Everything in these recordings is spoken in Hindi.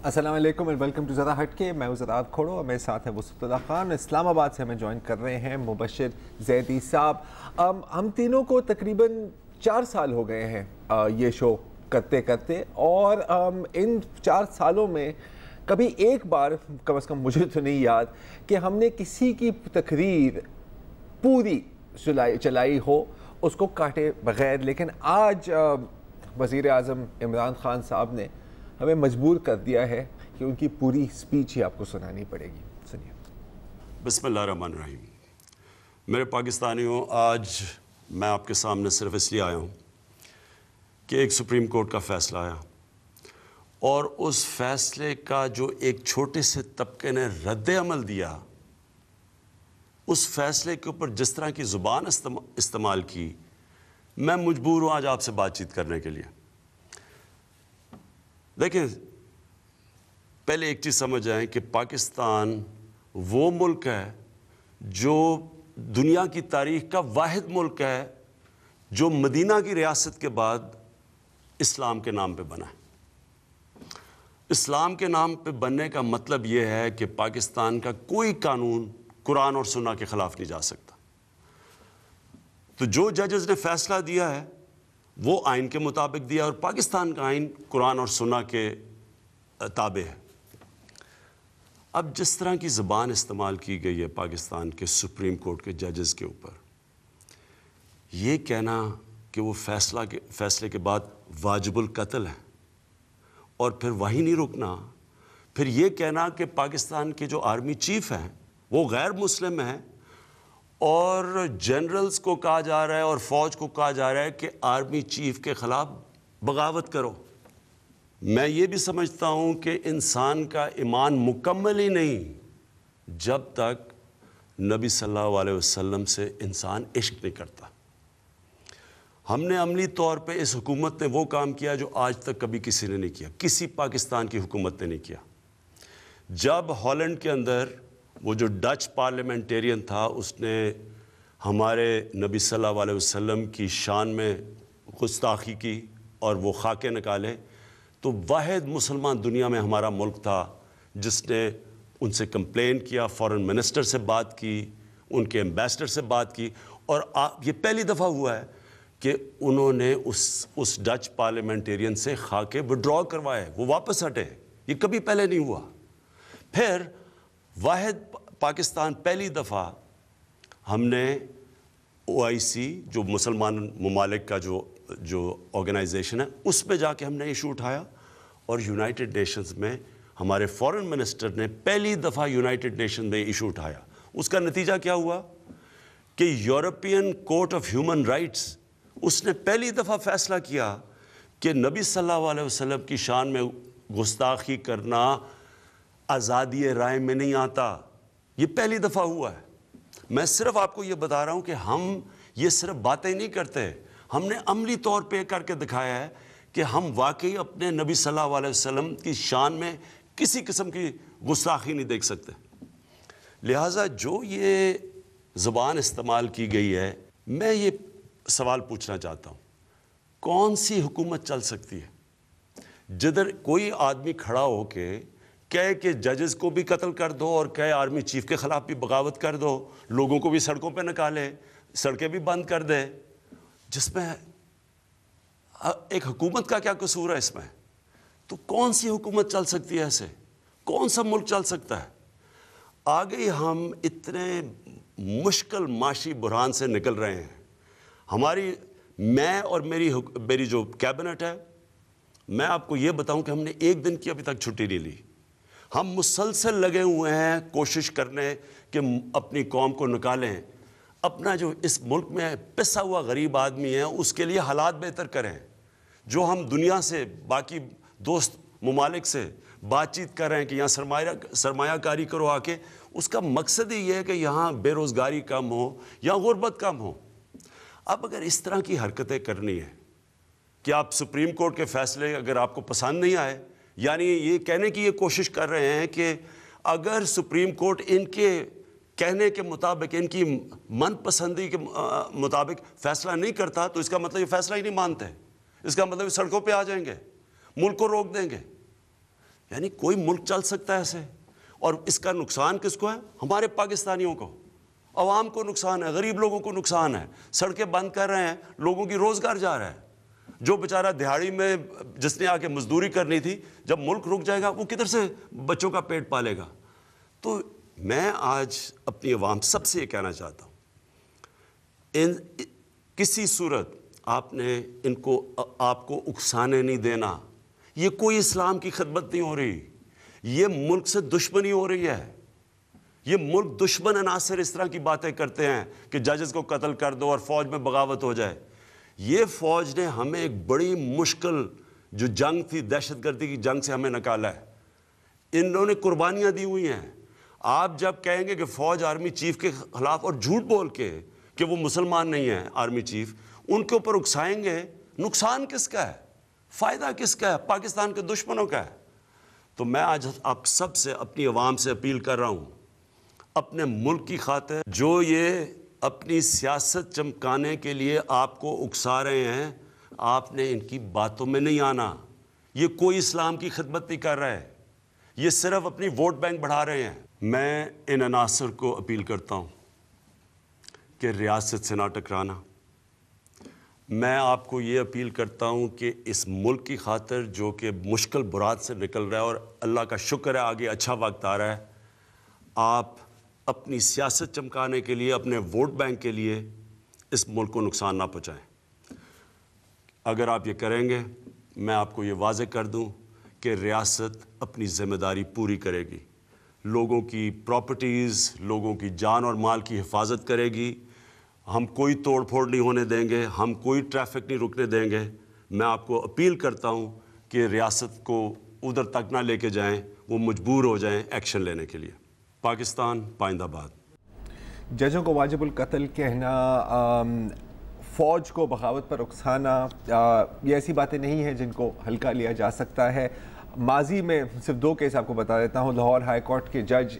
अस्सलाम वालेकुम एंड वेलकम टू ज़रा हटके। मैं हूं ज़रात खोड़ो और मेरे साथ है वसुतुल्लाह खान। इस्लामाबाद से हमें ज्वाइन कर रहे हैं मुबशिर जैदी साहब। हम तीनों को तकरीबन 4 साल हो गए हैं ये शो करते करते, और इन 4 सालों में कभी एक बार कम से कम मुझे तो नहीं याद कि हमने किसी की तकरीर पूरी चलाई हो उसको काटे बगैर। लेकिन आज वज़ीर आज़म इमरान खान साहब ने हमें मजबूर कर दिया है कि उनकी पूरी स्पीच ही आपको सुनानी पड़ेगी। सुनिए। बिस्मिल्लाहिर्रहमानिर्रहीम। मेरे पाकिस्तानियों, आज मैं आपके सामने सिर्फ इसलिए आया हूँ कि एक सुप्रीम कोर्ट का फ़ैसला आया और उस फैसले का जो एक छोटे से तबके ने रद्द अमल दिया, उस फैसले के ऊपर जिस तरह की ज़ुबान इस्तेमाल की, मैं मजबूर हूँ आज आपसे बातचीत करने के लिए। देखिए, पहले एक चीज़ समझ आए कि पाकिस्तान वो मुल्क है जो दुनिया की तारीख़ का वाहिद मुल्क है जो मदीना की रियासत के बाद इस्लाम के नाम पे बना है। इस्लाम के नाम पे बनने का मतलब ये है कि पाकिस्तान का कोई कानून कुरान और सुन्ना के ख़िलाफ़ नहीं जा सकता। तो जो जजेस ने फ़ैसला दिया है वो आइन के मुताबिक दिया, और पाकिस्तान का आइन कुरान और सुन्ना के ताबे है। अब जिस तरह की ज़बान इस्तेमाल की गई है पाकिस्तान के सुप्रीम कोर्ट के जजेस के ऊपर, ये कहना कि वो फ़ैसले के बाद वाजिबुल कत्ल है, और फिर वहीं नहीं रुकना, फिर ये कहना कि पाकिस्तान के जो आर्मी चीफ़ हैं वो गैर मुस्लिम हैं, और जनरल्स को कहा जा रहा है और फ़ौज को कहा जा रहा है कि आर्मी चीफ़ के ख़िलाफ़ बगावत करो। मैं ये भी समझता हूँ कि इंसान का ईमान मुकम्मल ही नहीं जब तक नबी सल्लल्लाहु अलैहि वसल्लम से इंसान इश्क नहीं करता। हमने अमली तौर पे इस हुकूमत ने वो काम किया जो आज तक कभी किसी ने नहीं किया, किसी पाकिस्तान की हुकूमत ने नहीं किया। जब हॉलैंड के अंदर वो जो डच पार्लियामेंटेरियन था, उसने हमारे नबी सल्लल्लाहु अलैहि वसल्लम की शान में गुस्ताखी की और वो खाके निकाले, तो वाहिद मुसलमान दुनिया में हमारा मुल्क था जिसने उनसे कंप्लेन किया, फॉरेन मिनिस्टर से बात की, उनके एम्बेसडर से बात की, और ये पहली दफ़ा हुआ है कि उन्होंने उस डच पार्लियामेंटेरियन से खाके विड्रॉ करवाए, वो वापस हटे। ये कभी पहले नहीं हुआ। फिर वाहिद पाकिस्तान पहली दफ़ा हमने OIC जो मुसलमान ममालिक का जो ऑर्गेनाइजेशन है, उसमें जाके हमने इशू उठाया, और यूनाइटेड नेशंस में हमारे फॉरेन मिनिस्टर ने पहली दफ़ा यूनाइटेड नेशन में इशू उठाया। उसका नतीजा क्या हुआ कि European court of human rights उसने पहली दफ़ा फ़ैसला किया कि नबी सल्लल्लाहु अलैहि वसल्लम की शान में गुस्ताखी करना आज़ादी राय में नहीं आता। ये पहली दफ़ा हुआ है। मैं सिर्फ आपको ये बता रहा हूँ कि हम ये सिर्फ बातें नहीं करते, हमने अमली तौर पे करके दिखाया है कि हम वाकई अपने नबी सल्लल्लाहु अलैहि वसल्लम की शान में किसी किस्म की गुस्ताखी नहीं देख सकते। लिहाजा जो ये ज़ुबान इस्तेमाल की गई है, मैं ये सवाल पूछना चाहता हूँ, कौन सी हुकूमत चल सकती है जिधर कोई आदमी खड़ा हो के कहे कि जजेस को भी कत्ल कर दो और कहे आर्मी चीफ के ख़िलाफ़ भी बगावत कर दो, लोगों को भी सड़कों पे निकाले, सड़कें भी बंद कर दे, जिसमें एक हुकूमत का क्या कसूर है इसमें? तो कौन सी हुकूमत चल सकती है ऐसे? कौन सा मुल्क चल सकता है? आगे हम इतने मुश्किल माशी बुरहान से निकल रहे हैं। मैं और मेरी जो कैबिनेट है, मैं आपको ये बताऊं कि हमने एक दिन की अभी तक छुट्टी नहीं ली। हम मुसलसल लगे हुए हैं कोशिश करने कि अपनी कौम को निकालें, अपना जो इस मुल्क में पिसा हुआ गरीब आदमी है उसके लिए हालात बेहतर करें। जो हम दुनिया से, बाकी दोस्त ममालिक से बातचीत कर रहे हैं कि यहाँ सरमायाकारी करो आके, उसका मकसद ही ये है कि यहाँ बेरोज़गारी कम हो या गुर्बत कम हो। अब अगर इस तरह की हरकतें करनी है कि आप सुप्रीम कोर्ट के फ़ैसले अगर आपको पसंद नहीं आए, यानी ये कहने की ये कोशिश कर रहे हैं कि अगर सुप्रीम कोर्ट इनके कहने के मुताबिक, इनकी मनपसंदी के मुताबिक फ़ैसला नहीं करता, तो इसका मतलब ये फ़ैसला ही नहीं मानते। इसका मतलब सड़कों पे आ जाएंगे, मुल्क को रोक देंगे। यानी कोई मुल्क चल सकता है ऐसे? और इसका नुकसान किसको है? हमारे पाकिस्तानियों को, अवाम को नुकसान है, गरीब लोगों को नुकसान है। सड़कें बंद कर रहे हैं, लोगों की रोज़गार जा रहा है। जो बेचारा दिहाड़ी में जिसने आके मजदूरी करनी थी, जब मुल्क रुक जाएगा वो किधर से बच्चों का पेट पालेगा? तो मैं आज अपनी अवाम सबसे ये कहना चाहता हूँ, किसी सूरत आपने इनको आपको उकसाने नहीं देना। ये कोई इस्लाम की खिदमत नहीं हो रही, ये मुल्क से दुश्मनी हो रही है। ये मुल्क दुश्मन अनासर इस तरह की बातें करते हैं कि जजेस को कत्ल कर दो और फौज में बगावत हो जाए। ये फौज ने हमें एक बड़ी मुश्किल जो जंग थी, दहशतगर्दी की जंग से हमें निकाला है। इन्होंने कुर्बानियां दी हुई हैं। आप जब कहेंगे कि फौज आर्मी चीफ के खिलाफ और झूठ बोल के कि वो मुसलमान नहीं है आर्मी चीफ, उनके ऊपर उकसाएंगे, नुकसान किसका है? फ़ायदा किसका है? पाकिस्तान के दुश्मनों का है। तो मैं आज आप सब से, अपनी आवाम से अपील कर रहा हूँ, अपने मुल्क की खातिर जो ये अपनी सियासत चमकाने के लिए आपको उकसा रहे हैं, आपने इनकी बातों में नहीं आना। ये कोई इस्लाम की खिदमत नहीं कर रहा है, ये सिर्फ अपनी वोट बैंक बढ़ा रहे हैं। मैं इन अनासर को अपील करता हूँ कि रियासत से ना टकराना। मैं आपको ये अपील करता हूँ कि इस मुल्क की खातिर जो कि मुश्किल बुरात से निकल रहा है, और अल्लाह का शुक्र है आगे अच्छा वक्त आ रहा है, आप अपनी सियासत चमकाने के लिए, अपने वोट बैंक के लिए इस मुल्क को नुकसान ना पहुँचाएं। अगर आप ये करेंगे, मैं आपको ये वाज़ेह कर दूँ कि रियासत अपनी ज़िम्मेदारी पूरी करेगी, लोगों की प्रॉपर्टीज़, लोगों की जान और माल की हिफाजत करेगी। हम कोई तोड़ फोड़ नहीं होने देंगे, हम कोई ट्रैफिक नहीं रुकने देंगे। मैं आपको अपील करता हूँ कि रियासत को उधर तक ना लेके जाएं, वो मजबूर हो जाएं एक्शन लेने के लिए। पाकिस्तान पाइंदाबाद। जजों को वाजिबुल कत्ल कहना, फ़ौज को बगावत पर उकसाना, ये ऐसी बातें नहीं हैं जिनको हल्का लिया जा सकता है। माजी में सिर्फ 2 केस आपको बता देता हूँ। लाहौर हाई कोर्ट के जज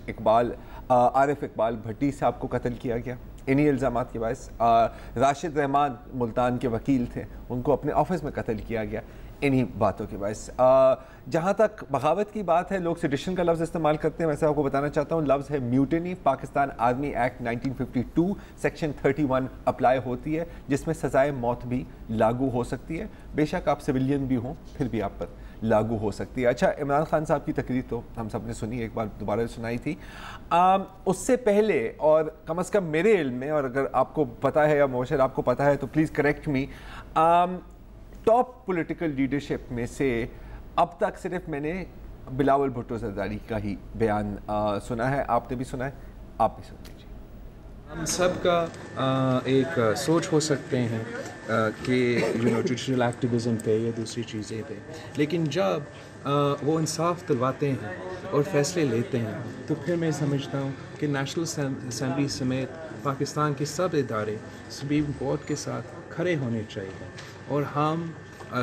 आरिफ इकबाल भट्टी साहब को कत्ल किया गया इन्हीं इल्ज़ामात के बायस। राशिद रहमान मुल्तान के वकील थे, उनको अपने ऑफिस में कत्ल किया गया इन्हीं बातों के बायस। जहाँ तक बगावत की बात है, लोग सेडिशन का लफ्ज़ इस्तेमाल करते हैं, वैसे आपको बताना चाहता हूँ लफ्ज़ है mutiny. Pakistan army act 1952 section 31 apply होती है, जिसमें सज़ाए मौत भी लागू हो सकती है। बेशक आप सिविलियन भी हों, फिर भी आप पर लागू हो सकती है। अच्छा, इमरान खान साहब की तकरीर तो हम सब ने सुनी, एक बार दोबारा सुनाई थी। उससे पहले, और कम अज़ कम मेरे इल्म में, और अगर आपको पता है या मुबशर आपको पता है तो please correct me, top political leadership में से अब तक सिर्फ मैंने बिलावल भुट्टो ज़रदारी का ही बयान सुना है। आपने भी सुना है, आप भी सुन लीजिए। हम सब का एक सोच हो सकते हैं कि जुडिशल एक्टिविज़म पे या दूसरी चीज़ें पे, लेकिन जब वो इंसाफ दिलवाते हैं और फैसले लेते हैं, तो फिर मैं समझता हूँ कि नेशनल असम्बली समेत पाकिस्तान के सब इदारे सुप्रीम कोर्ट के साथ खड़े होने चाहिए, और हम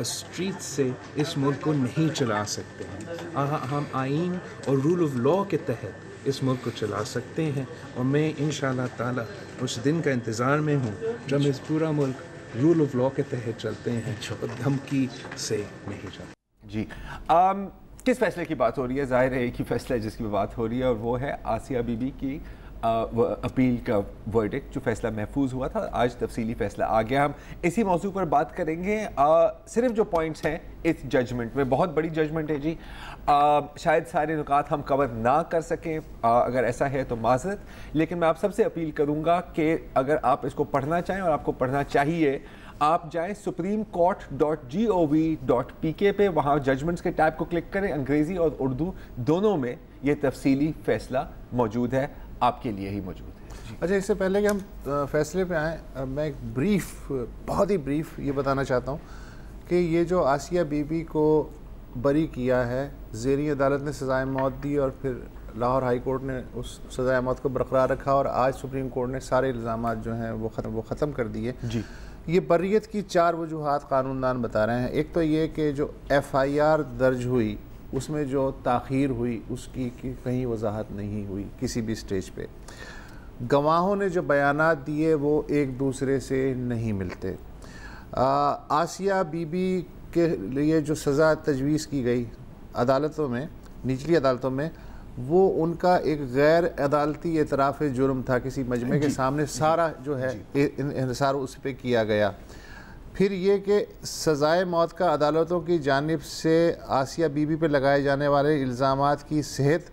स्ट्रीट से इस मुल्क को नहीं चला सकते हैं। हम आइन और रूल ऑफ लॉ के तहत इस मुल्क को चला सकते हैं, और मैं इंशाअल्लाह ताला उस दिन का इंतज़ार में हूँ जब इस पूरा मुल्क रूल ऑफ लॉ के तहत चलते हैं और धमकी से नहीं चलते। जी, किस फैसले की बात हो रही है? ज़ाहिर है एक ही फैसला है जिसकी बात हो रही है, और वो है आसिया बीबी की अपील का वर्डिक्ट, जो फैसला महफूज हुआ था। आज तफसीली फैसला आ गया। हम इसी मौजू पर बात करेंगे। सिर्फ जो पॉइंट्स हैं इस जजमेंट में, बहुत बड़ी जजमेंट है जी, शायद सारे नुकात हम कवर ना कर सकें, अगर ऐसा है तो माज़रत, लेकिन मैं आप सबसे अपील करूँगा कि अगर आप इसको पढ़ना चाहें, और आपको पढ़ना चाहिए, आप जाएं supremcourt.gov.pk पे, वहाँ जजमेंट्स के टैब को क्लिक करें। अंग्रेज़ी और उर्दू दोनों में ये तफसीली फ़ैसला मौजूद है, आपके लिए ही मौजूद है। अच्छा, इससे पहले कि हम फैसले पे आएँ, मैं एक ब्रीफ, बहुत ही ब्रीफ ये बताना चाहता हूँ कि ये जो आसिया बीबी को बरी किया है, ज़ेरी अदालत ने सज़ाए मौत दी, और फिर लाहौर हाई कोर्ट ने उस सज़ाए मौत को बरकरार रखा, और आज सुप्रीम कोर्ट ने सारे इल्ज़ामात जो हैं वो ख़त्म कर दिए जी। ये बर्रियत की 4 वजूहात कानूनदान बता रहे हैं। एक तो ये कि जो FIR दर्ज हुई उसमें जो ताख़ीर हुई उसकी कहीं वजाहत नहीं हुई किसी भी स्टेज पे। गवाहों ने जो बयानात दिए वो एक दूसरे से नहीं मिलते। आसिया बीबी के लिए जो सज़ा तजवीज़ की गई अदालतों में, निचली अदालतों में, वो उनका एक गैर अदालती एतराफ़ जुर्म था किसी मजमे के सामने, सारा जो है इंहिसार उस पर किया गया। फिर ये कि सज़ाए मौत का अदालतों की जानिब से आसिया बीबी पे लगाए जाने वाले इल्ज़ामात की सेहत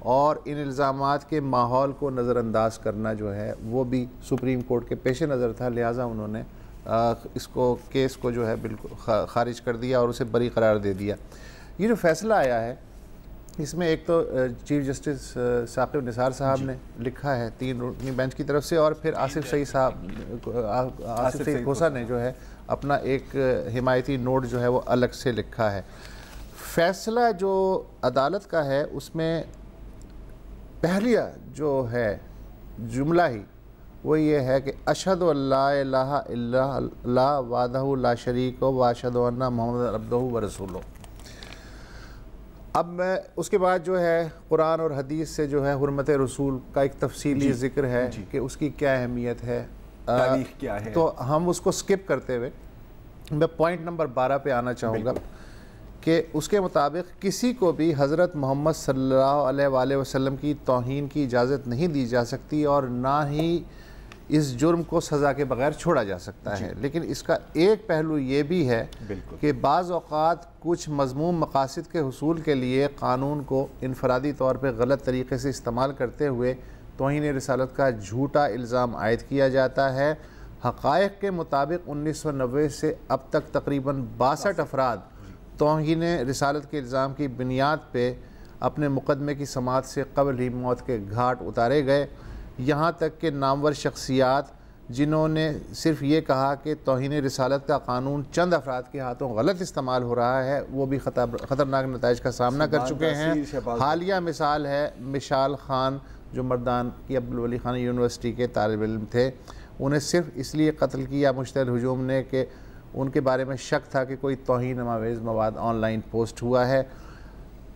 और इन इल्ज़ामात के माहौल को नज़रअंदाज करना जो है वो भी सुप्रीम कोर्ट के पेश नज़र था, लिहाजा उन्होंने इसको केस को जो है बिल्कुल ख़ारिज कर दिया और उसे बरी करार दे दिया। ये जो फ़ैसला आया है इसमें एक तो चीफ जस्टिस साकिब निसार साहब ने लिखा है 3 रुकनी बेंच की तरफ से, और फिर आसिफ सईद साहब आसिफ सईद खोसा ने जो है अपना एक हिमायती नोट जो है वो अलग से लिखा है। फ़ैसला जो अदालत का है उसमें पहलिया जो है जुमला ही वो ये है कि अशहदु अल्ला इलाहा इल्लल्लाह वहदहु ला शरीक व अशहदु अन्ना मुहम्मदन अब्दुहु व रसूलुहु। अब मैं उसके बाद जो है कुरान और हदीस से जो है हुर्मत रसूल का एक तफसीली ज़िक्र है कि उसकी क्या अहमियत है, तारीख क्या है, तो हम उसको स्किप करते हुए मैं पॉइंट नंबर 12 पे आना चाहूँगा कि उसके मुताबिक किसी को भी हज़रत मोहम्मद सल्लल्लाहु अलैहि वसल्लम की तौहीन की इजाज़त नहीं दी जा सकती और ना ही इस जुर्म को सज़ा के बगैर छोड़ा जा सकता है। लेकिन इसका एक पहलू ये भी है कि बाज़ औक़ात कुछ मज़मूम मक़ासिद के हुसूल के लिए क़ानून को इनफरादी तौर पर गलत तरीके से इस्तेमाल करते हुए तौहीन रिसालत का झूठा इल्ज़ाम आयद किया जाता है। हक़ाइक़ के मुताबिक 1990 से अब तक तकरीबन 62 अफराद तौहीन रिसालत के इल्ज़ाम की बुनियाद पे अपने मुक़दमे की समाअत से क़ब्ल ही मौत के घाट उतारे गए। यहाँ तक कि नामवर शख्सियात जिन्होंने सिर्फ ये कहा कि तौहीन रिसालत का कानून चंद अफराद के हाथों गलत इस्तेमाल हो रहा है, वो भी ख़तरनाक नताइज का सामना कर चुके हैं। हालिया मिसाल है मिशाल ख़ान जो मर्दान की अब्दुल वली ख़ान यूनिवर्सिटी के तालिब इल्म थे, उन्हें सिर्फ इसलिए कत्ल किया मुश्तल हुजूम ने कि उनके बारे में शक था कि कोई तौहीन आमेज़ मवाद ऑनलाइन पोस्ट हुआ है।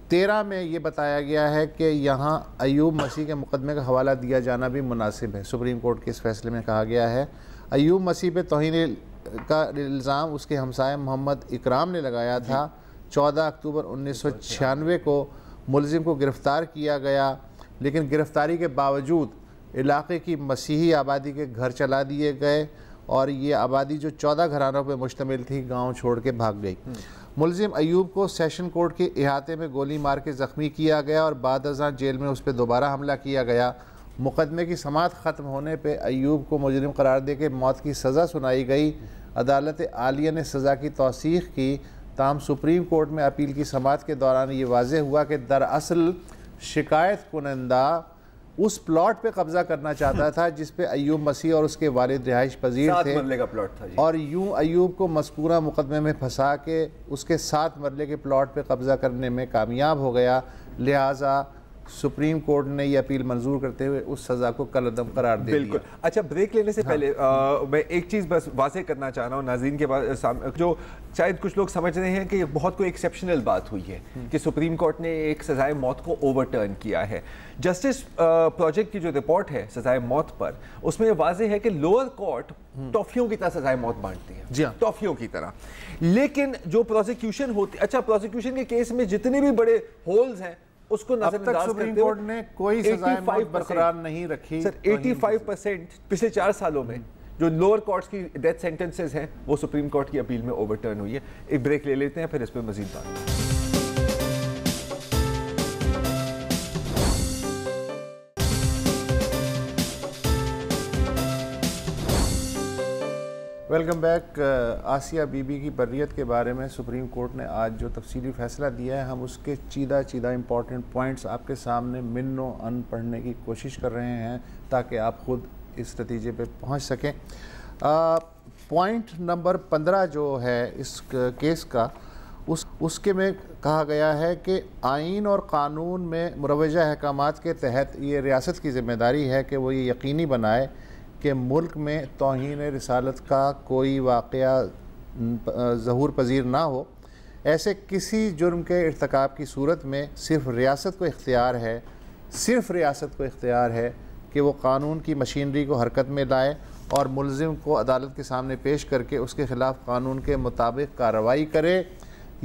13 में ये बताया गया है कि यहाँ अयूब मसीह के मुकदमे का हवाला दिया जाना भी मुनासिब है। सुप्रीम कोर्ट के इस फैसले में कहा गया है अयूब मसीह पे तौहीन का इल्ज़ाम उसके हमसाया मोहम्मद इकराम ने लगाया था। 14 अक्टूबर 1996 को मुलजिम को गिरफ़्तार किया गया, लेकिन गिरफ़्तारी के बावजूद इलाक़े की मसीही आबादी के घर चला दिए गए और ये आबादी जो 14 घरानों पर मुश्तमिल थी गाँव छोड़ के भाग गई। मुलजिम अयूब को सेशन कोर्ट के इहाते में गोली मार के ज़ख्मी किया गया और बाद अज़ां जेल में उस पर दोबारा हमला किया गया। मुकदमे की समाअत ख़त्म होने पर अयूब को मुजरिम करार दे के मौत की सज़ा सुनाई गई। अदालत आलिया ने सज़ा की तौसीक़ की, ताहम सुप्रीम कोर्ट में अपील की समाअत के दौरान ये वाज़ेह हुआ कि दरअसल शिकायत कुनंदा उस प्लॉट पे कब्जा करना चाहता था जिस पे अयूब मसीह और उसके वालिद रिहाइश पजीर थे। 7 मरले का प्लॉट था जी। और यूं अयूब को मज़कूरा मुकदमे में फंसा के उसके 7 मरले के प्लॉट पे कब्जा करने में कामयाब हो गया। लिहाजा सुप्रीम कोर्ट ने यह अपील मंजूर करते हुए उस सज़ा को कलअदम करार दे दिया। बिल्कुल। अच्छा, ब्रेक लेने से पहले मैं एक चीज़ बस वाज़ेह करना चाह रहा हूँ नाज़रीन के बाद, जो शायद कुछ लोग समझ रहे हैं कि ये बहुत कोई एक्सेप्शनल बात हुई है कि सुप्रीम कोर्ट ने एक सज़ाए मौत को ओवरटर्न किया है। जस्टिस प्रोजेक्ट की जो रिपोर्ट है सज़ाए मौत पर, उसमें वाज़ेह है कि लोअर कोर्ट टॉफियों की तरह सज़ाए मौत बांटती है। जी हाँ, टॉफियों की तरह। लेकिन जो प्रोसिक्यूशन होती, अच्छा प्रोसिक्यूशन के केस में जितने भी बड़े होल्स हैं उसको अब तक सुप्रीम कोर्ट ने कोई सज़ाए मौत बरकरार नहीं रखी। सर 85% पिछले 4 सालों में जो लोअर कोर्ट्स की डेथ सेंटेंसेस हैं वो सुप्रीम कोर्ट की अपील में ओवरटर्न हुई है। एक ब्रेक ले लेते हैं, फिर इस पर मजीद बात। Welcome back. आसिया बीबी की बर्रियत के बारे में सुप्रीम कोर्ट ने आज जो तफसीली फ़ैसला दिया है, हम उसके चीदा इंपॉर्टेंट पॉइंट्स आपके सामने मिन्नो अन पढ़ने की कोशिश कर रहे हैं ताकि आप ख़ुद इस नतीजे पे पहुंच सकें। पॉइंट नंबर 15 जो है इस केस का, उसके में कहा गया है कि आइन और क़ानून में मुरवजा अहकामात के तहत ये रियासत की ज़िम्मेदारी है कि वो ये यकीनी बनाए कि मुल्क में तौहीन रिसालत का कोई वाक़या ज़हूर पज़ीर ना हो। ऐसे किसी जुर्म के इर्तिकाब की सूरत में सिर्फ़ रियासत को इख्तियार है कि वो कानून की मशीनरी को हरकत में लाए और मुलजिम को अदालत के सामने पेश करके उसके ख़िलाफ़ कानून के मुताबिक कार्रवाई करे।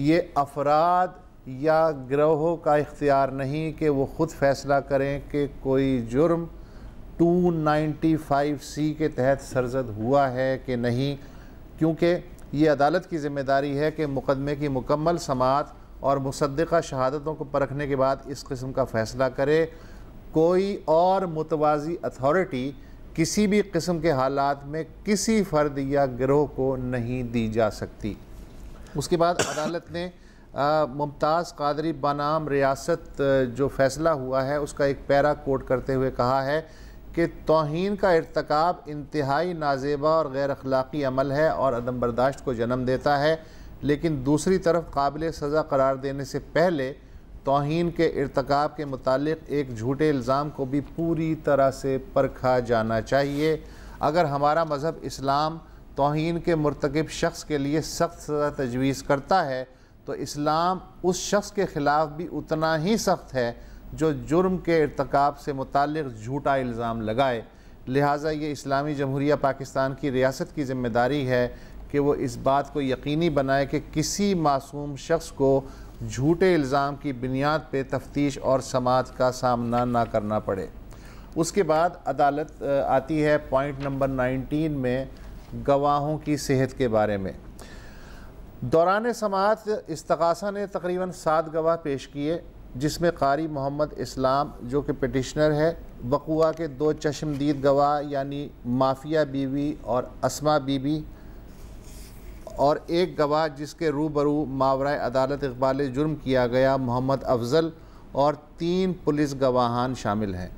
ये अफराद या गिरोह का इख्तियार नहीं कि वो ख़ुद फ़ैसला करें कि कोई जुर्म 295C के तहत सरजद हुआ है कि नहीं, क्योंकि ये अदालत की ज़िम्मेदारी है कि मुकदमे की मुकम्मल समाअत और मुसद्दिक़ा शहादतों को परखने के बाद इस किस्म का फ़ैसला करे। कोई और मुतवाज़ी अथॉरिटी किसी भी किस्म के हालात में किसी फ़र्द या गिरोह को नहीं दी जा सकती। उसके बाद अदालत ने मुमताज़ कादरी बनाम रियासत जो फ़ैसला हुआ है उसका एक पैरा कोट करते हुए कहा है कि तौहीन का इर्तकाब इंतहाई नाजेबा और गैर अखलाक़ी अमल है और अदम बर्दाश्त को जन्म देता है, लेकिन दूसरी तरफ काबिल सज़ा करार देने से पहले तौहीन के इर्तकाब के मुतालिक एक झूठे इल्ज़ाम को भी पूरी तरह से परखा जाना चाहिए। अगर हमारा मज़हब इस्लाम तौहीन के मुर्तकिब शख्स के लिए सख्त सज़ा तजवीज़ करता है तो इस्लाम उस शख्स के ख़िलाफ़ भी उतना ही सख्त है जो जुर्म के इर्तकाब से मुताल्लिक़ झूठा इल्ज़ाम लगाए। लिहाजा ये इस्लामी जमहूरिया पाकिस्तान की रियासत की ज़िम्मेदारी है कि वो इस बात को यकीनी बनाए कि किसी मासूम शख्स को झूठे इल्ज़ाम की बुनियाद पे तफ्तीश और समाअत का सामना ना करना पड़े। उसके बाद अदालत आती है पॉइंट नंबर 19 में गवाहों की सेहत के बारे में। दौरान समाअत इस्तग़ासा ने तकरीबन 7 गवाह पेश किए, जिसमें कारी मोहम्मद इस्लाम जो कि पिटिशनर है, वक़ुआ के 2 चश्मदीद गवाह यानी माफिया बीवी और अस्मा बीबी, और एक गवाह जिसके रूबरू मावराए अदालत इक़बाल जुर्म किया गया मोहम्मद अफजल, और 3 पुलिस गवाहान शामिल हैं।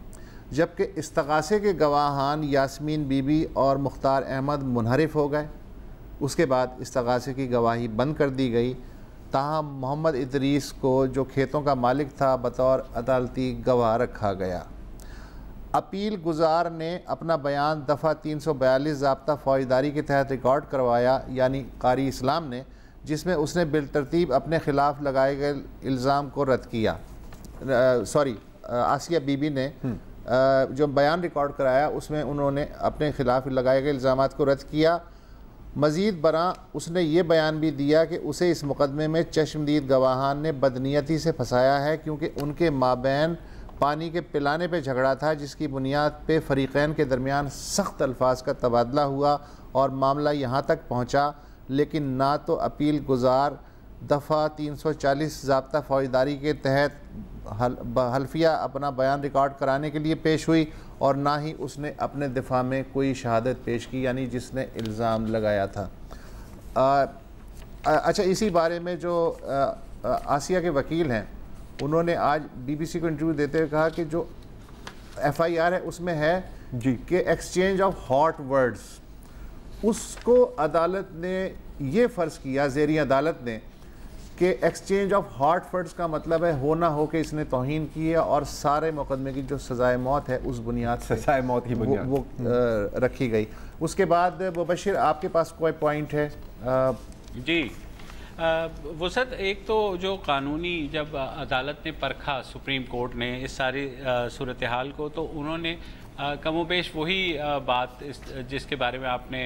जबकि इस्तग़ासे के गवाहान यास्मीन बीबी और मुख्तार अहमद मुनहरिफ हो गए। उसके बाद इस्तग़ासे की गवाही बंद कर दी गई। ताहम मोहम्मद इदरीस को जो खेतों का मालिक था बतौर अदालती गवाह रखा गया। अपील गुजार ने अपना बयान दफ़ा 342 ज़ाब्ता फ़ौजदारी के तहत रिकॉर्ड करवाया, यानी कारी इस्लाम ने, जिसमें उसने बिलतरतीब अपने ख़िलाफ़ लगाए गए इल्ज़ाम को रद्द किया। आसिया बीबी ने जो बयान रिकॉर्ड कराया उसमें उन्होंने अपने ख़िलाफ़ लगाए गए इल्ज़ामात को रद्द किया। मज़ीद बरा उसने ये बयान भी दिया कि उसे इस मुकदमे में चश्मदीद गवाहान ने बदनीयती से फंसाया है, क्योंकि उनके माबैन पानी के पिलाने पे झगड़ा था, जिसकी बुनियाद पे फ़रीक़ैन के दरमियान सख्त अल्फाज का तबादला हुआ और मामला यहाँ तक पहुँचा। लेकिन ना तो अपील गुजार दफ़ा 340 ज़ाब्ता फ़ौजदारी के तहत हल्फिया अपना बयान रिकॉर्ड कराने के लिए पेश हुई, और ना ही उसने अपने दिफा में कोई शहादत पेश की, यानी जिसने इल्ज़ाम लगाया था। अच्छा, इसी बारे में जो आसिया के वकील हैं उन्होंने आज BBC को इंटरव्यू देते हुए कहा कि जो FIR है उसमें है जी कि एक्सचेंज ऑफ हॉट वर्ड्स, उसको अदालत ने ये फ़र्ज़ किया, ज़ेरी अदालत ने, कि एक्सचेंज ऑफ हॉट वर्ड्स का मतलब है हो ना हो कि इसने तौहीन की है, और सारे मुकदमे की जो सज़ाए मौत है उस बुनियाद से सज़ाए मौत की बुनियाद वो रखी गई। उसके बाद मुबशिर आपके पास कोई पॉइंट है? जी वसत, एक तो जो कानूनी जब अदालत ने परखा, सुप्रीम कोर्ट ने इस सारी सूरत हाल को, तो उन्होंने कमोबेश वही बात जिसके बारे में आपने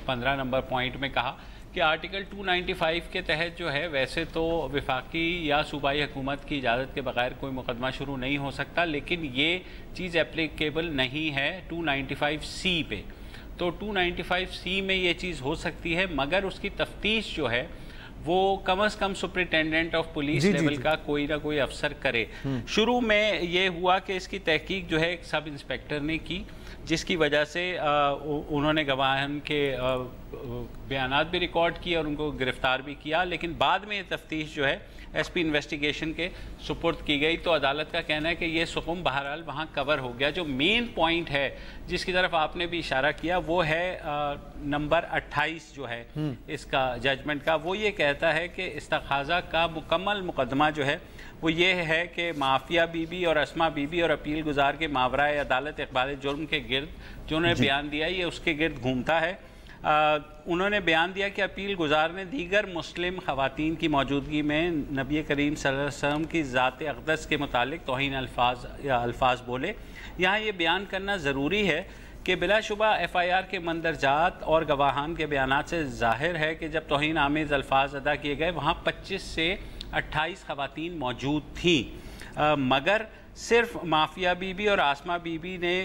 15 नंबर पॉइंट में कहा कि आर्टिकल 295 के तहत जो है, वैसे तो वफाकी या सूबाई हुकूमत की इजाज़त के बगैर कोई मुकदमा शुरू नहीं हो सकता, लेकिन ये चीज़ एप्लीकेबल नहीं है 295C पे। तो 295C में ये चीज़ हो सकती है, मगर उसकी तफ्तीश जो है वो कम अज़ कम सुपरिटेंडेंट ऑफ पुलिस लेवल का कोई ना कोई अफसर करे। शुरू में ये हुआ कि इसकी तहकीक जो है एक सब इंस्पेक्टर ने की, जिसकी वजह से उन्होंने गवाहन के बयानात भी रिकॉर्ड किए और उनको गिरफ़्तार भी किया, लेकिन बाद में ये तफ्तीश जो है SP इन्वेस्टिगेशन के सुपुर्द की गई। तो अदालत का कहना है कि ये सुकुम बहरहाल वहाँ कवर हो गया। जो मेन पॉइंट है जिसकी तरफ आपने भी इशारा किया वो है नंबर 28 जो है इसका जजमेंट का, वो ये कहता है कि इस्तग़ासा का मुकम्मल मुकदमा जो है वो ये है कि माफिया बीबी और अस्मा बीबी और अपील गुजार के मावराए अदालत इक़बाल जुर्म के गिर्द जो उन्होंने बयान दिया ये उसके गिर्द घूमता है। उन्होंने बयान दिया कि अपील गुजार ने दीगर मुस्लिम ख़वातीन की मौजूदगी में नबी करीम सल्लल्लाहु अलैहि वसल्लम की ज़ात अक़दस के मुतालिक तौहीन अल्फाज बोले। यहाँ ये बयान करना ज़रूरी है कि बिलाशुबा FIR के मंदरजात और गवाहान के बयानात से ज़ाहिर है कि जब तौहीन आमेज़ अल्फाज अदा किए गए वहाँ 25 से 28 ख़वातीन मौजूद थीं, मगर सिर्फ माफिया बीबी और आसमा बीबी ने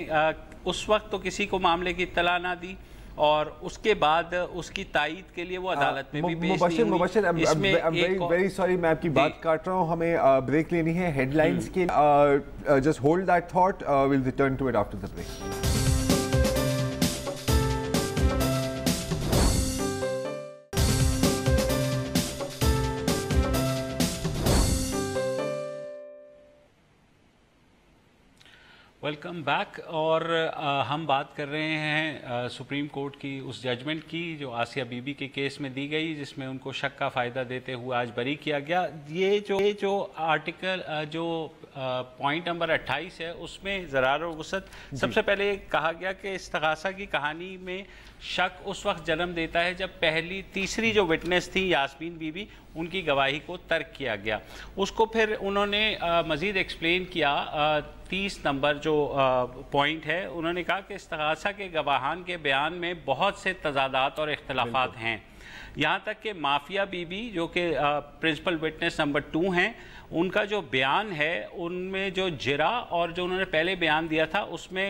उस वक्त तो किसी को मामले की इत्तला ना दी और उसके बाद उसकी तायीद के लिए वो अदालत में भी पेश नहीं हुई। इसमें वेरी सॉरी, मैं आपकी बात काट रहा हूँ, हमें ब्रेक लेनी है हेडलाइंस के। Just hold that thought, will return to it after the break. Welcome back. और हम बात कर रहे हैं सुप्रीम कोर्ट की उस जजमेंट की जो आसिया बीबी के केस में दी गई, जिसमें उनको शक का फ़ायदा देते हुए आज बरी किया गया। ये जो आर्टिकल जो पॉइंट नंबर 28 है, उसमें ज़रार और वसअत सबसे पहले कहा गया कि इस्तग़ासा की कहानी में शक उस वक्त जन्म देता है जब तीसरी जो विटनेस थी यास्मीन बीबी, उनकी गवाही को तर्क किया गया। उसको फिर उन्होंने मज़ीद एक्सप्लेन किया। 30 नंबर जो पॉइंट है, उन्होंने कहा कि इस्तग़ासा के गवाहान के बयान में बहुत से तज़ादात और इख्तलाफात हैं, यहाँ तक कि माफिया बीबी जो कि प्रिंसिपल विटनेस नंबर 2 हैं, उनका जो बयान है उनमें जो जिरा और जो उन्होंने पहले बयान दिया था उसमें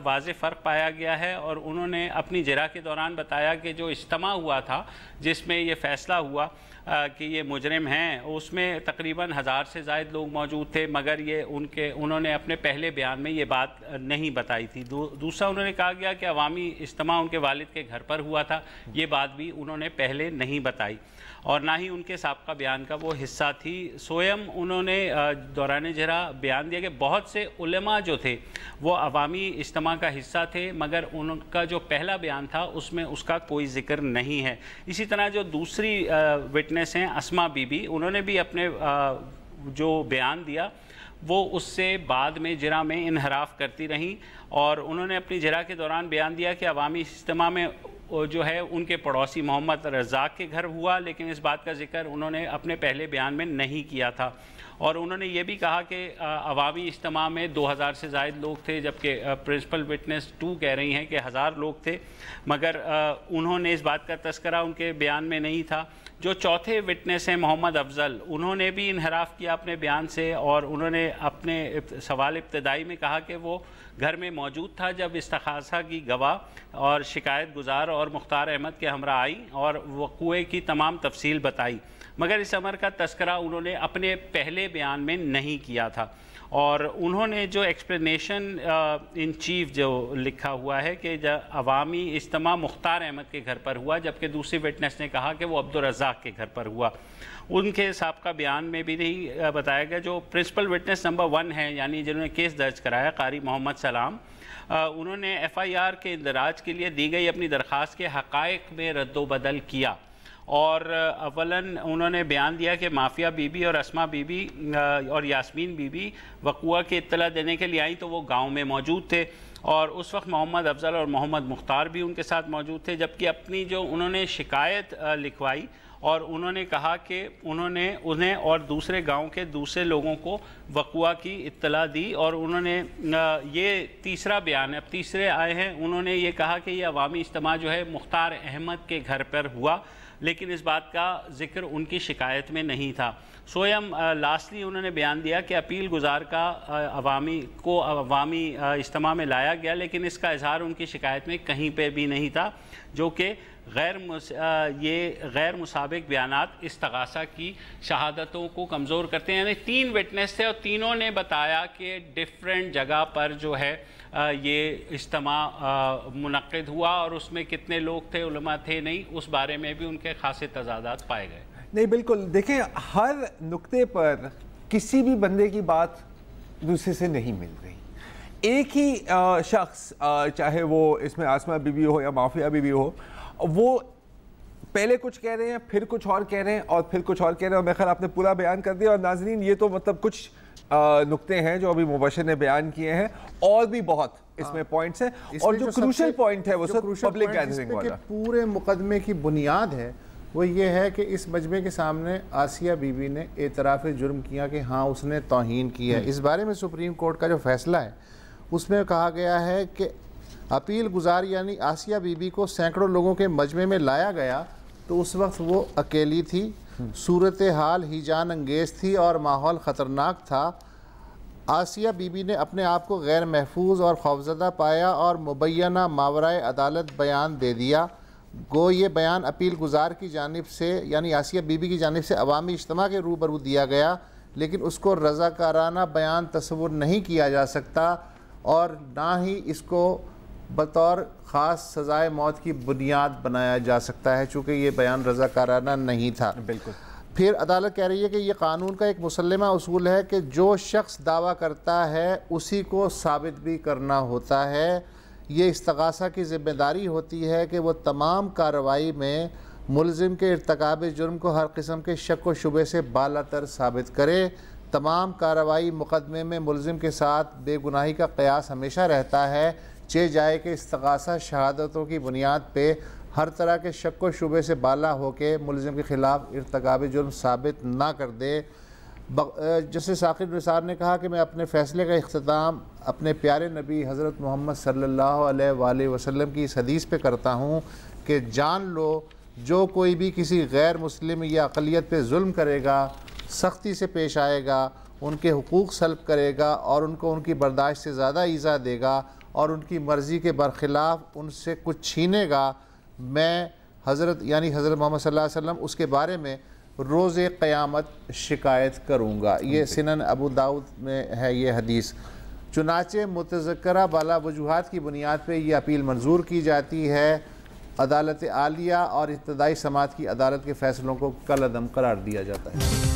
वाज़ेह फ़र्क पाया गया है। और उन्होंने अपनी जिरा के दौरान बताया कि जो इज्तिमा हुआ था जिसमें ये फ़ैसला हुआ कि ये मुजरिम हैं, उसमें तकरीबन 1000 से ज़ायद लोग मौजूद थे, मगर ये उन्होंने अपने पहले बयान में ये बात नहीं बताई थी। दूसरा उन्होंने कहा गया कि अवामी इज्तिमा उनके वालिद के घर पर हुआ था, ये बात भी उन्होंने पहले नहीं बताई और ना ही उनके साबका बयान का वो हिस्सा थी। स्वयं उन्होंने दौरान जरा बयान दिया कि बहुत से उलमा जो थे वो अवामी इज्तिमा का हिस्सा थे, मगर उनका जो पहला बयान था उसमें उसका कोई ज़िक्र नहीं है। इसी तरह जो दूसरी विटनेस हैं अस्मा बीबी, उन्होंने भी अपने जो बयान दिया वो उससे बाद में जिरा में इनहराफ करती रहीं और उन्होंने अपनी जिरा के दौरान बयान दिया कि अवामी इज्तिमा में जो है उनके पड़ोसी मोहम्मद रज़ाक के घर हुआ, लेकिन इस बात का जिक्र उन्होंने अपने पहले बयान में नहीं किया था। और उन्होंने ये भी कहा कि अवामी इज्तिमा में 2000 से ज़ायद लोग थे, जबकि प्रिंसिपल विटनेस 2 कह रही हैं कि 1000 लोग थे, मगर उन्होंने इस बात का तस्करा उनके बयान में नहीं था। जो चौथे विटनेस हैं मोहम्मद अफजल, उन्होंने भी इनहराफ किया अपने बयान से और उन्होंने अपने सवाल इब्तदाई में कहा कि वो घर में मौजूद था जब इस्तग़ासा की गवाह और शिकायत गुजार और मुख्तार अहमद के हमरा आई और वक़ूए की तमाम तफसील बताई, मगर इस अमर का तस्करा उन्होंने अपने पहले बयान में नहीं किया था। और उन्होंने जो एक्सप्लेनेशन इन चीफ जो लिखा हुआ है कि अवामी इज्तिमा मुख्तार अहमद के घर पर हुआ, जबकि दूसरी विटनेस ने कहा कि वो अब्दुल रज़ाक के घर पर हुआ, उनके साबका बयान में भी नहीं बताया गया। जो प्रिंसिपल विटनेस नंबर 1 है, यानी जिन्होंने केस दर्ज कराया, कारी मोहम्मद सलाम, उन्होंने FIR के इंदराज के लिए दी गई अपनी दरख्वास्त के हक़ाइक़ में रद्दोबदल किया और अवलन उन्होंने बयान दिया कि माफिया बीबी और अस्मा बीबी और यास्मीन बीबी वक़ूआ की इत्तला देने के लिए आई तो वो गांव में मौजूद थे और उस वक्त मोहम्मद अफजल और मोहम्मद मुख्तार भी उनके साथ मौजूद थे, जबकि अपनी जो उन्होंने शिकायत लिखवाई और उन्होंने कहा कि उन्होंने उन्हें और दूसरे गांव के दूसरे लोगों को वक़ूआ की इत्तला दी। और उन्होंने ये तीसरा बयान है, अब तीसरे आए हैं, उन्होंने ये कहा कि ये अवामी इज्तिमा जो है मुख्तार अहमद के घर पर हुआ, लेकिन इस बात का जिक्र उनकी शिकायत में नहीं था। स्वयं लास्टली उन्होंने बयान दिया कि अपील गुजार का अवामी इज्तिमा में लाया गया, लेकिन इसका इजहार उनकी शिकायत में कहीं पर भी नहीं था, जो कि गैर मुसाबिक बयानात इस्तग़ासा की शहादतों को कमज़ोर करते हैं। यानी 3 विटनेस थे और तीनों ने बताया कि डिफरेंट जगह पर जो है ये इज्तिमा मुनक़्क़िद हुआ और उसमें कितने लोग थे, उलमा थे नहीं, उस बारे में भी उनके खासे तज़ादात पाए गए। नहीं, बिल्कुल, देखें, हर नुक्ते पर किसी भी बंदे की बात दूसरे से नहीं मिल रही। एक ही शख्स, चाहे वो इसमें आसमा बीबी हो या माफिया बीबी हो, वो पहले कुछ कह रहे हैं, फिर कुछ और कह रहे हैं और फिर कुछ और कह रहे हैं। और मैं ख्याल आपने पूरा बयान कर दिया। और नाज़रीन, ये तो मतलब कुछ नुक्ते हैं जो अभी मुबशिर ने बयान किए हैं, और भी बहुत इसमें पॉइंट्स हैं। और जो क्रूशल पॉइंट है वो पब्लिक गैदरिंग वाला, पूरे मुकदमे की बुनियाद है, वो ये है कि इस मजमे के सामने आसिया बीबी ने एतराफ़ जुर्म किया कि हाँ उसने तौहीन की है। इस बारे में सुप्रीम कोर्ट का जो फैसला है उसमें कहा गया है कि अपील गुजार यानी आसिया बीबी को सैकड़ों लोगों के मजमे में लाया गया तो उस वक्त वो अकेली थी सूरत हाल हिजान अंगेज़ थी और माहौल ख़तरनाक था। आसिया बीबी ने अपने आप को गैर महफूज और खौफजदा पाया और मुबैना मावराए अदालत बयान दे दिया। गो ये बयान अपील गुजार की जानिब से यानी आसिया बीबी की जानिब से अवामी इज्तिमा के रूबरू दिया गया, लेकिन उसको रज़ाकाराना बयान तस्वुर नहीं किया जा सकता और ना ही इसको बतौर ख़ास सज़ाए मौत की बुनियाद बनाया जा सकता है, चूँकि ये बयान रज़ाकाराना नहीं था। बिल्कुल। फिर अदालत कह रही है कि ये कानून का एक मुसल्लमा उसूल है कि जो शख्स दावा करता है उसी को साबित भी करना होता है। ये इस्तगासा की ज़िम्मेदारी होती है कि वो तमाम कार्रवाई में मुलजिम के इर्तकाब जुर्म को हर किस्म के शक व शुबे से बालातर साबित करे। तमाम कार्रवाई मुकदमे में मुलजिम के साथ बेगुनाही का क़यास हमेशा रहता है, चे जाए कि इस्तगासा शहादतों की बुनियाद पे हर तरह के शक व शुबे से बाला होके मुलजिम के ख़िलाफ़ इर्तकाब जुर्म साबित ना कर दे। जैसे साकिब निसार ने कहा कि मैं अपने फ़ैसले का इख्तिताम अपने प्यारे नबी हज़रत मोहम्मद सल्लल्लाहु अलैहि वसल्लम की इस हदीस पे करता हूँ कि जान लो जो कोई भी किसी गैर मुस्लिम या अक़लियत पे जुल्म करेगा, सख्ती से पेश आएगा, उनके हुकूक सल्ब करेगा और उनको उनकी बर्दाश्त से ज़्यादा ईज़ा देगा और उनकी मर्ज़ी के बरखिलाफ़ उनसे कुछ छीनेगा, मैं हज़रत यानी हज़रत मोहम्मद सल्लल्लाहु अलैहि वसल्लम उसके बारे में रोज़े क़यामत शिकायत करूँगा। ये सुनन अबू दाऊद में है ये हदीस। चुनाचे मुतज़क्करा बाला वजूहात की बुनियाद पर यह अपील मंजूर की जाती है। अदालत आलिया और इब्तदाई समात की अदालत के फ़ैसलों को कलअदम करार दिया जाता है।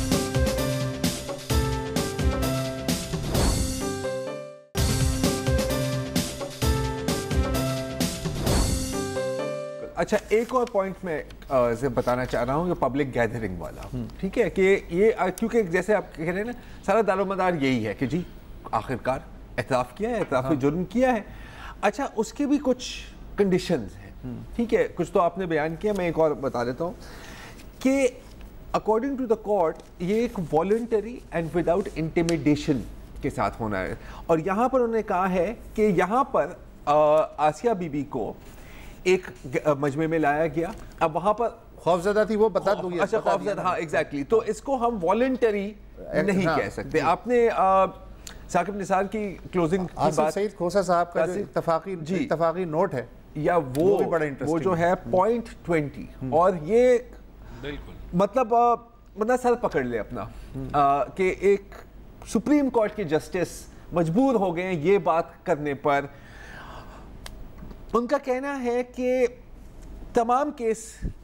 अच्छा, एक और पॉइंट मैं से बताना चाह रहा हूँ, ये पब्लिक गैदरिंग वाला, ठीक है, कि ये क्योंकि जैसे आप कह रहे हैं ना, सारा दारोमदार यही है कि जी आखिरकार एतराफ़ किया है, एतराफ़ जुर्म किया है। अच्छा, उसके भी कुछ कंडीशंस हैं, ठीक है, कुछ तो आपने बयान किया, मैं एक और बता देता हूँ कि अकॉर्डिंग टू द कोर्ट ये एक वॉलंटरी एंड विदाउट इंटिमिडेशन के साथ होना है। और यहाँ पर उन्होंने कहा है कि यहाँ पर आसिया बीबी को एक मजमे में लाया गया, अब वहाँ पर खौफजदा थी, वो बता दूंगी। अच्छा, खौफजदा, हाँ एग्जैक्टली, तो इसको हम वॉलंटरी नहीं कह सकते। आपने साकिब निसार की क्लोजिंग की बात, सईद खोसा साहब का जो इत्तफाकी नोट है या वो भी बड़ा इंटरेस्टिंग, वो जो है पॉइंट 20, और ये बिल्कुल मतलब सर पकड़ ले अपना कि एक सुप्रीम कोर्ट के जस्टिस मजबूर हो गए हैं ये बात करने पर। उनका कहना है कि तमाम केस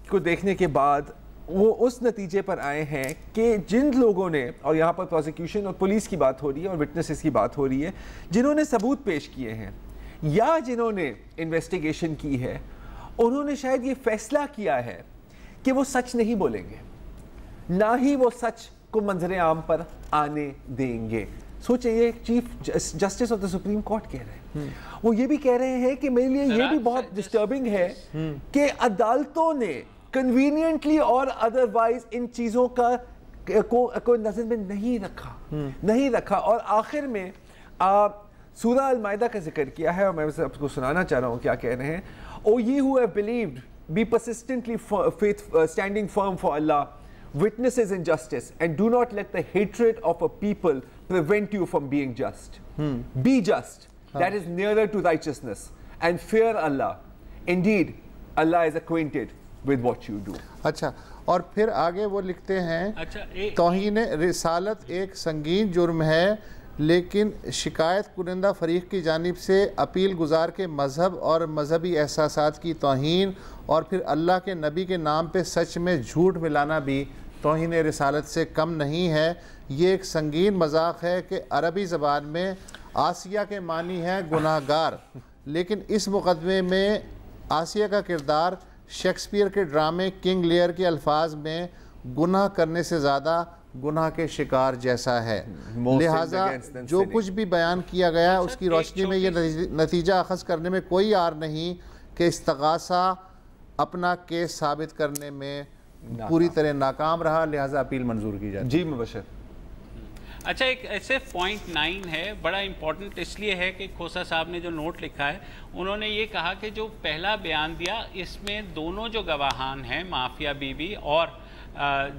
को देखने के बाद वो उस नतीजे पर आए हैं कि जिन लोगों ने, और यहाँ पर प्रोसिक्यूशन और पुलिस की बात हो रही है और विटनेसेस की बात हो रही है, जिन्होंने सबूत पेश किए हैं या जिन्होंने इन्वेस्टिगेशन की है, उन्होंने शायद ये फैसला किया है कि वो सच नहीं बोलेंगे, ना ही वो सच को मंजर आम पर आने देंगे। सोचिए, ये chief justice of the supreme court कह रहे हैं, वो ये भी कह रहे हैं कि मेरे लिए ये भी बहुत डिस्टर्बिंग है कि अदालतों ने कन्वीनियंटली और अदरवाइज इन चीज़ों का को नजर में नहीं रखा। और आखिर में सूरा अल-माइदा का जिक्र किया है, और मैं आपको सुनाना चाह रहा हूँ क्या कह रहे हैं। O ye who have believed, be persistently standing firm for Allah, witnesses in justice, and do not let the hatred of a people prevent you from being just. Be just, that is nearer to righteousness, and fear Allah. Indeed, Allah is acquainted with what you do. अच्छा, और फिर आगे वो लिखते हैं, तौहीन रिसालत एक संगीन जुर्म है, लेकिन शिकायत कुनिंदा फरीक की जानिब से अपील गुजार के मज़हब और मजहबी एहसासात की तौहीन और फिर अल्लाह के नबी के नाम पे सच में झूठ मिलाना भी तौहीन रिसालत से कम नहीं है। ये एक संगीन मजाक है कि अरबी ज़बान में आसिया के मानी है गुनाहगार, लेकिन इस मुकदमे में आसिया का किरदार शेक्सपियर के ड्रामे किंग लियर के अल्फाज में गुनाह करने से ज़्यादा गुनाह के शिकार जैसा है। लिहाजा जो कुछ भी बयान किया गया उसकी रोशनी में ये नतीजा अखज़ करने में कोई आर नहीं कि इस्तगासा अपना केस साबित करने में पूरी तरह नाकाम रहा, लिहाजा अपील मंजूर की जाए। जी मुबशर। अच्छा, एक ऐसे पॉइंट 9 है, बड़ा इम्पोर्टेंट इसलिए है कि खोसा साहब ने जो नोट लिखा है, उन्होंने ये कहा कि जो पहला बयान दिया इसमें दोनों जो गवाहान हैं, माफिया बीबी और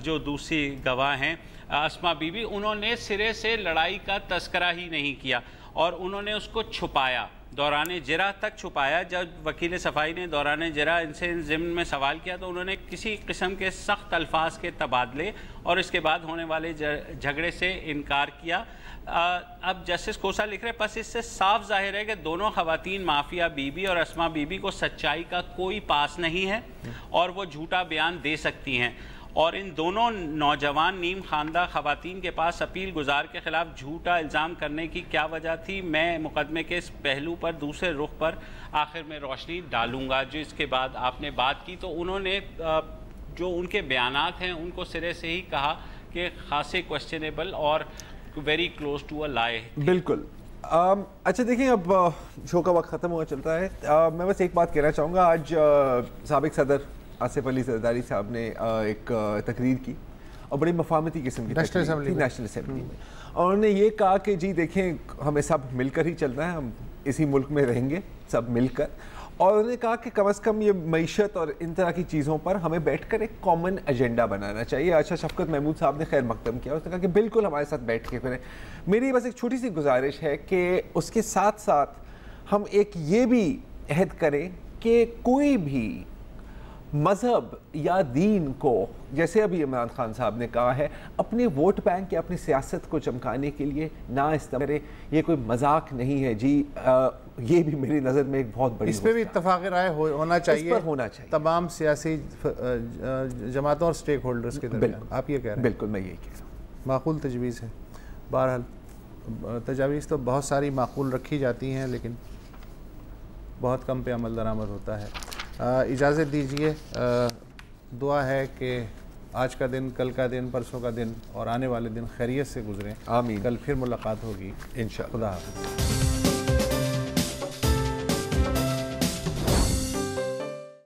जो दूसरी गवाह हैं अस्मा बीबी, उन्होंने सिरे से लड़ाई का तस्करा ही नहीं किया और उन्होंने उसको छुपाया, दौरान जिरा तक छुपाया। जब वकील सफाई ने दौरान जिरा इनसे ज़िम्न में सवाल किया तो उन्होंने किसी किस्म के सख्त अल्फाज के तबादले और इसके बाद होने वाले झगड़े से इनकार किया। अब जस्टिस कोसा लिख रहे हैं, बस इससे साफ जाहिर है कि दोनों खवातीन माफिया बीबी और अस्मा बीबी को सच्चाई का कोई पास नहीं है और वो झूठा बयान दे सकती हैं और इन दोनों नौजवान नीम खानदा खवातीन के पास अपील गुजार के ख़िलाफ़ झूठा इल्ज़ाम करने की क्या वजह थी। मैं मुकदमे के इस पहलू पर दूसरे रुख पर आखिर में रोशनी डालूंगा। जो इसके बाद आपने बात की तो उन्होंने जो उनके बयानात हैं उनको सिरे से ही कहा कि खासे क्वेश्चनेबल और वेरी क्लोज टू अ लाई। बिल्कुल। अच्छा देखिए, अब शो का वक्त ख़त्म हुआ चलता है। मैं बस एक बात कहना चाहूँगा। आज साबिक सदर आसिफ अली जरदारी साहब ने एक तकरीर की और बड़ी मफामती किस्म की नेशनल असेंबली में, और उन्होंने ये कहा कि जी देखें, हमें सब मिलकर ही चलना है, हम इसी मुल्क में रहेंगे सब मिलकर। और उन्होंने कहा कि कम से कम ये मईशत और इन तरह की चीज़ों पर हमें बैठकर एक कॉमन एजेंडा बनाना चाहिए। अच्छा, शफकत महमूद साहब ने खैर मकदम किया, उसने कहा कि बिल्कुल हमारे साथ बैठ के करें। मेरी बस एक छोटी सी गुजारिश है कि उसके साथ साथ हम एक ये भी अहद करें कि कोई भी मज़हब या दीन को, जैसे अभी इमरान खान साहब ने कहा है, अपने वोट बैंक या अपनी सियासत को चमकाने के लिए ना इस्तेमाल करें। ये कोई मजाक नहीं है जी। ये भी मेरी नज़र में एक बहुत बड़ी, इस पर भी इत्तफाक़ राय होना चाहिए, इस पर होना चाहिए तमाम सियासी जमातों और स्टेक होल्डर्स के दरमियान। आप ये कह रहे हैं? बिल्कुल, मैं यही कह रहा हूँ। माकूल तजवीज़ है। बहरहाल तजावीज़ तो बहुत सारी माकूल रखी जाती हैं, लेकिन बहुत कम पे अमल दरामद होता है। इजाज़त दीजिए। दुआ है कि आज का दिन, कल का दिन, परसों का दिन और आने वाले दिन खैरियत से गुजरें। आमीन। कल फिर मुलाकात होगी इंशाअल्लाह। खुदा हाफ़िज़।